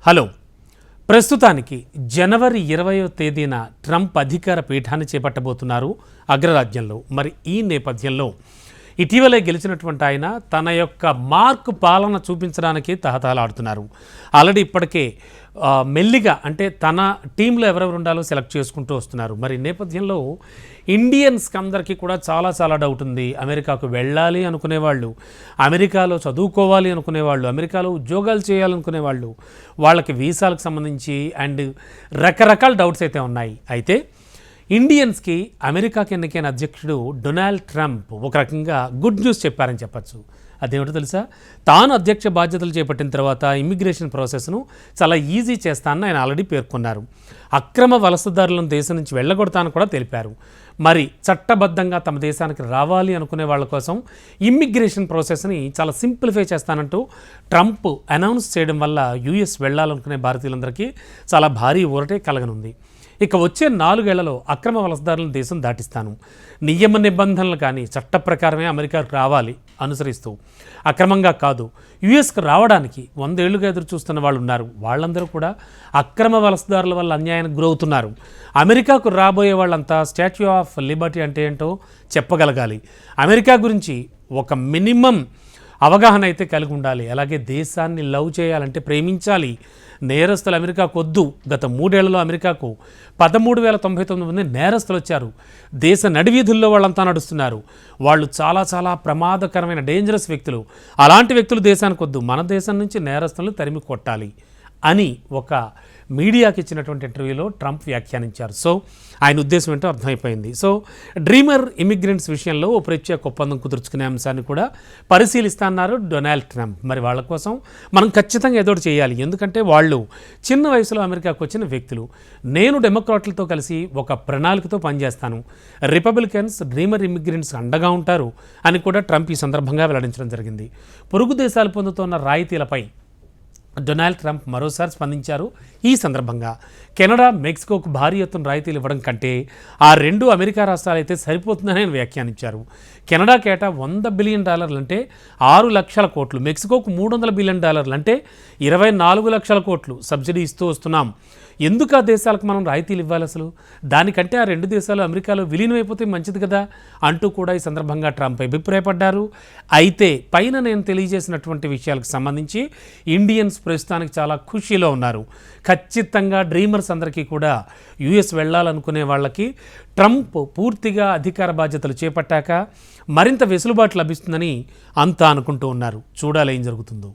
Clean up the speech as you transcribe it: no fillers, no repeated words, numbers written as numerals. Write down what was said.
Hello. ప్రస్తుతానికి జనవరి 20వ తేదీన Trump అధికార పీఠాన్ని చేపట్టబోతున్నారు అగ్రరాజ్యంలో. మరి ఈ నేపథ్యంలో ఇటీవలే గెలిచినటువంటి ఆయన తన యొక్క మార్క్ పాలన చూపించడానికి తహతహలాడుతున్నారు. ఆల్రెడీ ఇప్పటికే మెల్లిగా అంటే తన టీంలో ఎవరెవరు ఉండాలో సెలెక్ట్ చేసుకుంటూ వస్తున్నారు. మరి నేపథ్యంలో ఇండియన్స్కి అందరికీ కూడా చాలా డౌట్ ఉంది. అమెరికాకు వెళ్ళాలి అనుకునేవాళ్ళు, అమెరికాలో చదువుకోవాలి అనుకునేవాళ్ళు, అమెరికాలో ఉద్యోగాలు చేయాలనుకునేవాళ్ళు, వాళ్ళకి వీసాలకు సంబంధించి అండ్ రకరకాల డౌట్స్ అయితే ఉన్నాయి. అయితే ఇండియన్స్కి అమెరికాకి ఎన్నికైన అధ్యక్షుడు డొనాల్డ్ ట్రంప్ ఒక రకంగా గుడ్ న్యూస్ చెప్పారని చెప్పచ్చు. అదేమిటో తెలుసా? తాను అధ్యక్ష బాధ్యతలు చేపట్టిన తర్వాత ఇమ్మిగ్రేషన్ ప్రాసెస్ను చాలా ఈజీ చేస్తానని ఆయన ఆల్రెడీ పేర్కొన్నారు. అక్రమ వలసదారులను దేశం నుంచి వెళ్ళగొడతానని కూడా తెలిపారు. మరి చట్టబద్ధంగా తమ దేశానికి రావాలి అనుకునే వాళ్ళ కోసం ఇమ్మిగ్రేషన్ ప్రాసెస్ని చాలా సింప్లిఫై చేస్తానంటూ ట్రంప్ అనౌన్స్ చేయడం వల్ల యూఎస్ వెళ్ళాలనుకునే భారతీయులందరికీ చాలా భారీ ఊరటే కలగనుంది. ఇక వచ్చే 4 ఏళ్లలో అక్రమ వలసదారులను దేశం దాటిస్తాను, నియమ నిబంధనలు కానీ చట్ట ప్రకారమే అమెరికాకు రావాలి అనుసరిస్తూ, అక్రమంగా కాదు, యుఎస్కు రావడానికి 100 ఏళ్లుగా ఎదురు చూస్తున్న వాళ్ళు ఉన్నారు. వాళ్ళందరూ కూడా అక్రమ వలసదారుల వల్ల అన్యాయానికి గురవుతున్నారు. అమెరికాకు రాబోయే వాళ్ళంతా స్టాచ్యూ ఆఫ్ లిబర్టీ అంటే ఏంటో చెప్పగలగాలి. అమెరికా గురించి ఒక మినిమం అవగాహన అయితే కలిగి ఉండాలి. అలాగే దేశాన్ని లవ్ చేయాలంటే ప్రేమించాలి. నేరస్తులు అమెరికాకు వద్దు. గత 3 ఏళ్లలో అమెరికాకు 13,099 మంది నేరస్తులు వచ్చారు. దేశ నడివీధుల్లో వాళ్ళంతా నడుస్తున్నారు. వాళ్ళు చాలా ప్రమాదకరమైన డేంజరస్ వ్యక్తులు. అలాంటి వ్యక్తులు దేశానికి వద్దు. మన దేశం నుంచి నేరస్తులను తరిమి కొట్టాలి అని ఒక మీడియాకి ఇచ్చినటువంటి ఇంటర్వ్యూలో ట్రంప్ వ్యాఖ్యానించారు. సో ఆయన ఉద్దేశం ఏంటో అర్థమైపోయింది. సో డ్రీమర్ ఇమిగ్రెంట్స్ విషయంలో ఓ ప్రత్యేక ఒప్పందం కుదుర్చుకునే అంశాన్ని కూడా పరిశీలిస్తున్నారు డొనాల్డ్ ట్రంప్. మరి వాళ్ళ కోసం మనం ఖచ్చితంగా ఏదో చేయాలి. ఎందుకంటే వాళ్ళు చిన్న వయసులో అమెరికాకు వచ్చిన వ్యక్తులు. నేను డెమోక్రాట్లతో కలిసి ఒక ప్రణాళికతో పనిచేస్తాను, రిపబ్లికన్స్ డ్రీమర్ ఇమిగ్రెంట్స్ అండగా ఉంటారు అని కూడా ట్రంప్ ఈ సందర్భంగా వెల్లడించడం జరిగింది. పొరుగు దేశాలు పొందుతున్న రాయితీలపై డొనాల్డ్ ట్రంప్ మరోసారి స్పందించారు. ఈ సందర్భంగా కెనడా, మెక్సికోకు భారీ ఎత్తున రాయితీలు ఇవ్వడం కంటే ఆ 2 అమెరికా రాష్ట్రాలు అయితే సరిపోతుందని ఆయన వ్యాఖ్యానించారు. కెనడాకి ఏటా $100 బిలియన్ అంటే 6 లక్షల కోట్లు, మెక్సికోకు $300 బిలియన్ అంటే 24 లక్షల కోట్లు సబ్సిడీ ఇస్తూ వస్తున్నాం. ఎందుకు ఆ దేశాలకు మనం రాయితీలు ఇవ్వాలి? అసలు దానికంటే ఆ 2 దేశాలు అమెరికాలో విలీనమైపోతే మంచిది కదా అంటూ కూడా ఈ సందర్భంగా ట్రంప్ అభిప్రాయపడ్డారు. అయితే పైన నేను తెలియజేసినటువంటి విషయాలకు సంబంధించి ఇండియన్స్ ప్రస్తుతానికి చాలా ఖుషీలో ఉన్నారు. ఖచ్చితంగా డ్రీమర్స్ అందరికీ కూడా యుఎస్ వెళ్ళాలనుకునే వాళ్ళకి ట్రంప్ పూర్తిగా అధికార బాధ్యతలు చేపట్టాక మరింత వెసులుబాటు లభిస్తుందని అంతా అనుకుంటూ ఉన్నారు. చూడాలి ఏం జరుగుతుందో.